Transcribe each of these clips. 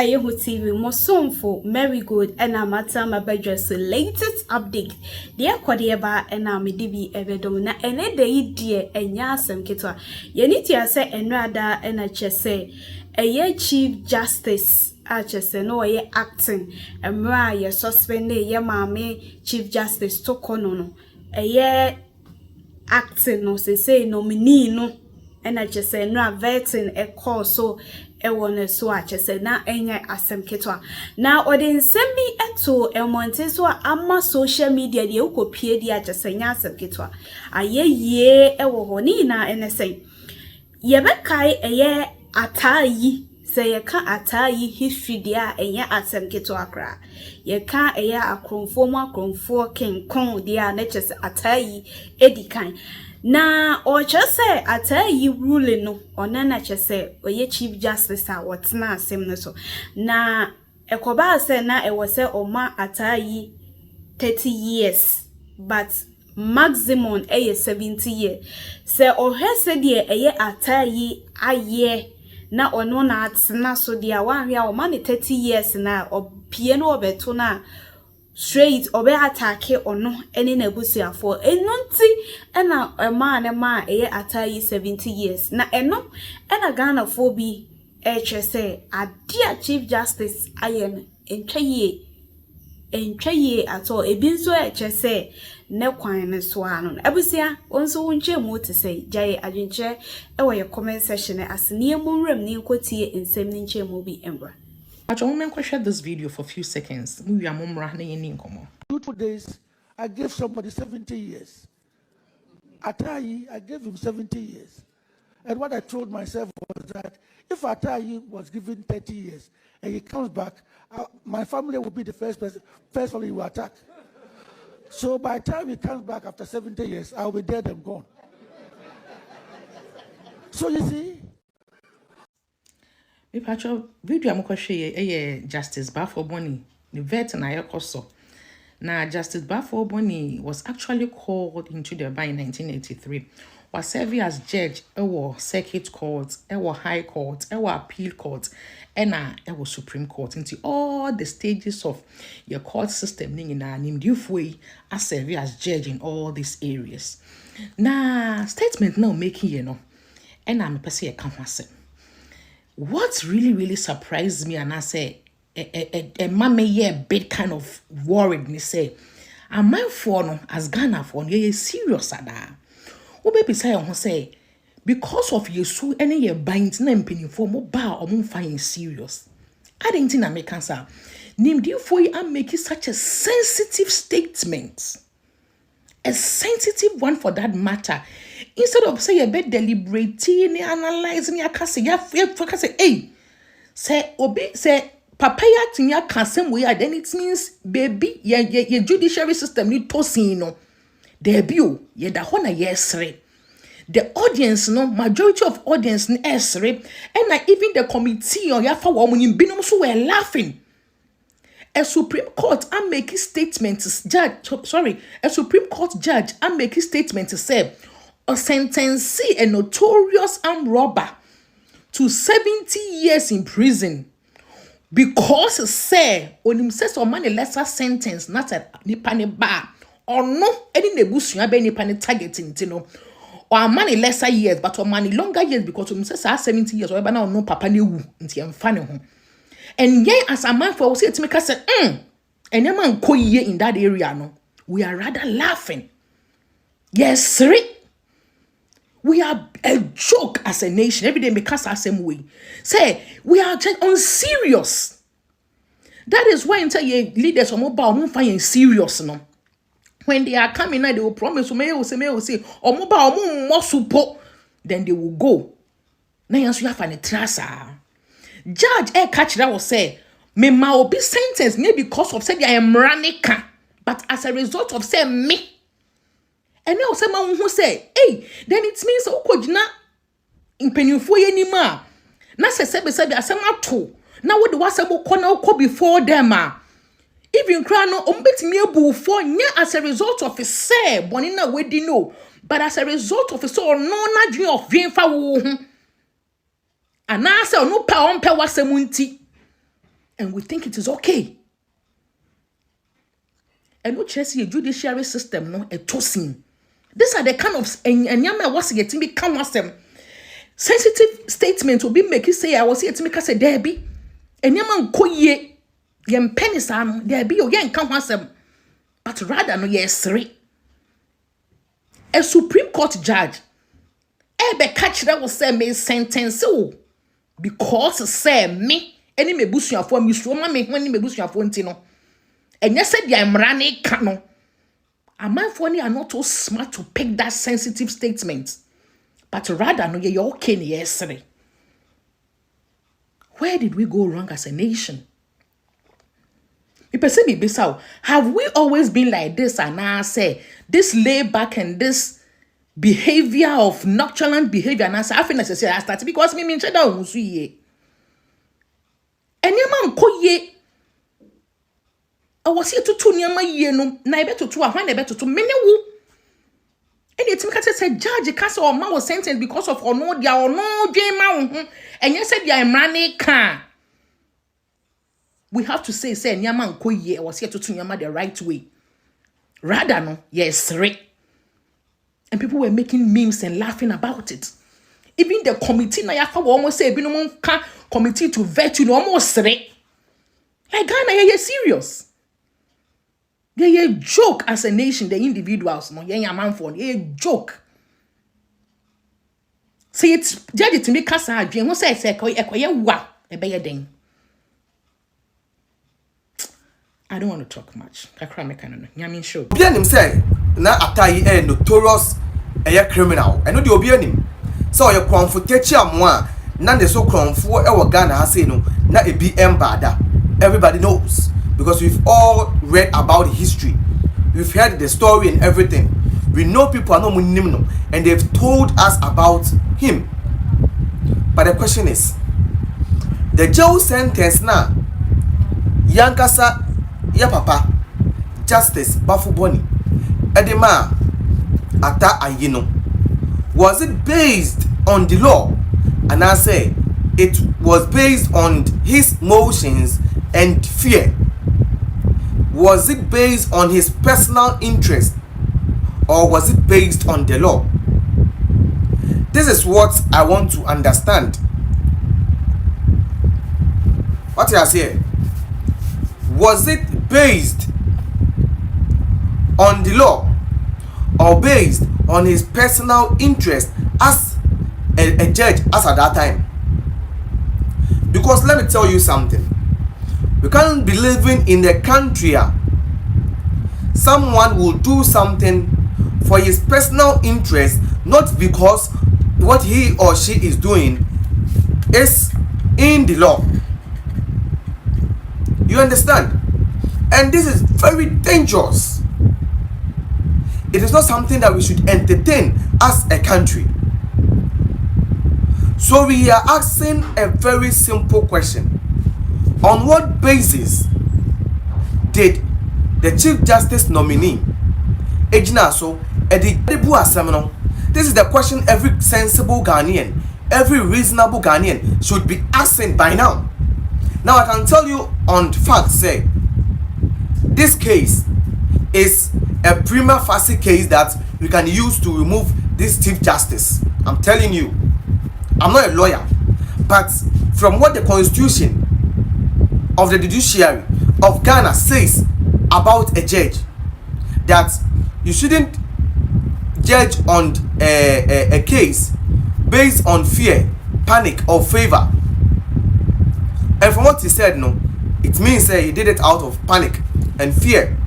Ayi TV Mosomfo Marigold and Amata Mabedress latest update. Dear Kodieba and Amidibi Evedona and a day dear and Yasam Kitwa. Yenitia say and rather and a chese a ye Chief Justice. Achese no ye acting and ra ye suspended ye mame Chief Justice Tokonono. A ye acting no say nominee no. And I just say no vetting a call so a one so I just say na enya asem ketwa na odin sembi eto elmonte so ama social media de ukopie di just say nya asem ketwa aye ye ewo ho ni na enese ye bekai eye Ataa Ayi say ye ka Ataa Ayi history dia enya asem ketwa kra ye ka eye akromfo ken kon dia na just Ataa Ayi edikan na or just say Ataa Ayi ruling no onana chese oye Chief Justice a wotna asem no so na ekoba say na e was say oma Ataa Ayi 30 years but maximum 70 years say o he say de eye Ataa Ayi aye na ono na atna so de a wan hia o ma 30 years na opie no obeto na straight obe attack ono ene na busuafo enonti ena ma eye Ataa Ayi 70 years na eno ena Ghana fo bi chese adia Chief Justice ayen entwaye ato ebi nso chese ne kwan ne so ano abusia onso wonche mu te sei jaye adwenche ewo ye comment section asene mu nwram ne nkotie ensem ne nche mu bi embra. I want to share this video for a few seconds. 2 days, I gave somebody 70 years. Ataa Ayi, I gave him 70 years. And what I told myself was that if Ataa Ayi was given 30 years and he comes back, my family will be the first family he will attack. So by the time he comes back after 70 years, I'll be dead and gone. So you see, if I show video, I'm going to show you Justice Bafo Boni, the vet and I also. Now, Justice Bafo Boni was actually called into the bar in 1983. Was serving as judge, circuit court, high court, appeal court, and Supreme Court into all the stages of your court system. As serving as judge in all these areas. Now, statement now making and I'm a person I can't say. What really surprised me, and I say, a mammy a bit kind of worried me say, am my phone as Ghana phone, ye serious at that. O baby say, because of you so any year bind name penny for mobile or moon fine serious. I didn't think I make answer. Name you for you and making such a sensitive statement. A sensitive one for that matter. Instead of say a bit deliberating, analyzing, I can say, hey, say, obi, say, papa ya tinya can same way, then it means, baby, your judiciary system need to see, no. Debut, ye da hona yesre. The audience, no, majority of audience, esre, and even the committee or yafa woman in binom so were laughing. A Supreme Court and making statements, a Supreme Court judge and making statements to say, or sentence a notorious armed robber to 70 years in prison because say on him says or money lesser sentence not a nipani bar or no any nebusia be nipani targeting no or money lesser years but or money longer years because him says 70 years or now no papa ni wu nti emfane ho. And yet, as a man for say to make us say, and a man ko ye in that area, no, we are rather laughing. Yes, sir. We are a joke as a nation. Every day make us the same way. Say, we are just unserious. That is why until your leaders are mobile, find serious, no. When they are coming now, they will promise to me, say, or mobile, more support, then they will go. Now you have an trasa. Judge catch that was say, me ma be sentenced maybe because of say I am ranika, but as a result of say me. And now say man who say, hey, then it means okojina in penifo ye ma. Na se asema to. Na what the wasabo kona ko before them even cry no umbetimi ebu for nya as a result of say bonina we di no, but as a result of so no na dream of being fa wo. And now say no pa on pe wasemunti. and we think it is okay. And we chase your judiciary system no a tossing. These are the kind of and yama was getting me come was them. Sensitive statement will be making say I was here to make us a derby. And yaman koye yem penisam there be your young come was them. But rather no yes three. A Supreme Court judge ebe catch that was say me sentence because say me any me busu afo me so ma me when me busu afo ntino. And yes, said, I'm running cano. A man for are not so smart to pick that sensitive statement, but rather, no, you're okay yesterday. Where did we go wrong as a nation? Have we always been like this? And I say, this layback and this behavior of nonchalant behavior, and I say, I feel necessary. I started because me mentioned that and your man ko ye. I was here to two near my year no na ebe to two a when ebe to many woo. And it make us say judge castle or man was sentenced because of or no dia or no dream and you said dia money can. We have to say nyama nko ye I was here to two nyama the right way. Rather no yes right. And people were making memes and laughing about it. Even the committee na yafa almost say bi no can committee to vet you almost right. Like Ghana you serious. They a joke as a nation, the individuals, no, yeah, man for a joke. Say it's judge to me, Casa, Jim, who says, wow, a better thing. I don't want to talk much. I cry me canon. Yamin show. Obianim say, na Ataa Ayi a notorious a criminal. I know the Obianim. So your comfortation moi, none the so cromfo ever Ghana has say no, na a BM bada. Everybody knows. Because we've all read about history. We've heard the story and everything. We know people are not munimno and they've told us about him. But the question is, the jail sentence now, Yankasa ya papa, Justice Bafuboni, Edema, Ataa Ayi no, was it based on the law? And I say it was based on his motions and fear. Was it based on his personal interest or was it based on the law? This is what I want to understand. What I say? Was it based on the law or based on his personal interest as a judge as at that time? Because let me tell you something. We can't be living in a country someone will do something for his personal interest, not because what he or she is doing is in the law. You understand? And this is very dangerous. It is not something that we should entertain as a country. So we are asking a very simple question. On what basis did the Chief Justice nominee Ejina so Edibu Asemno? This is the question every sensible Ghanaian, every reasonable Ghanaian should be asking by now. Now I can tell you on fact say this case is a prima facie case that we can use to remove this Chief Justice. I'm telling you, I'm not a lawyer, but from what the Constitution of the judiciary of Ghana says about a judge, that you shouldn't judge on a case based on fear, panic or favor. And from what he said, no, it means he did it out of panic and fear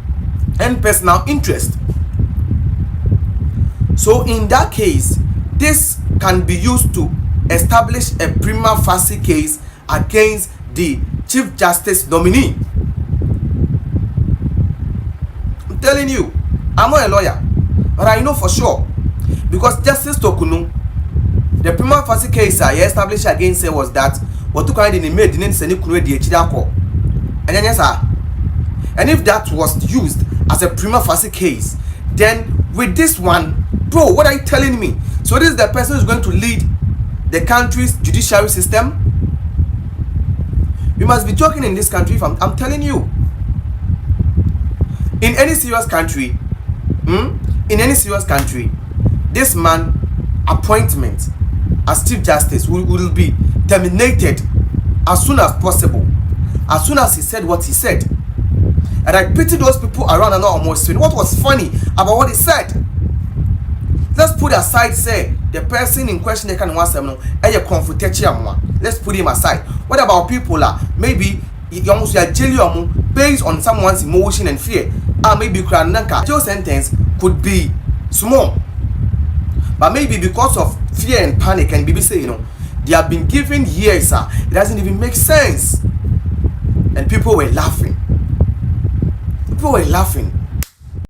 and personal interest. So in that case, this can be used to establish a prima facie case against the Chief Justice nominee. I'm telling you, I'm not a lawyer, but I know for sure, because Justice Tokunu, the prima facie case I established against her was that what took in the made didn't send the and then yes, sir. And if that was used as a prima facie case, then with this one, bro, what are you telling me? So this is the person who's going to lead the country's judiciary system. We must be joking in this country. If I'm telling you, in any serious country, this man appointment as Chief Justice will be terminated as soon as possible, as soon as he said what he said. And I pity those people around and almost saying what was funny about what he said. Let's put aside, say, the person in question they can want them no, let's put him aside. What about people maybe you almost jail based on someone's emotion and fear? Maybe jail sentence could be small, but maybe because of fear and panic, and BBC say, they have been given years, it doesn't even make sense. And people were laughing.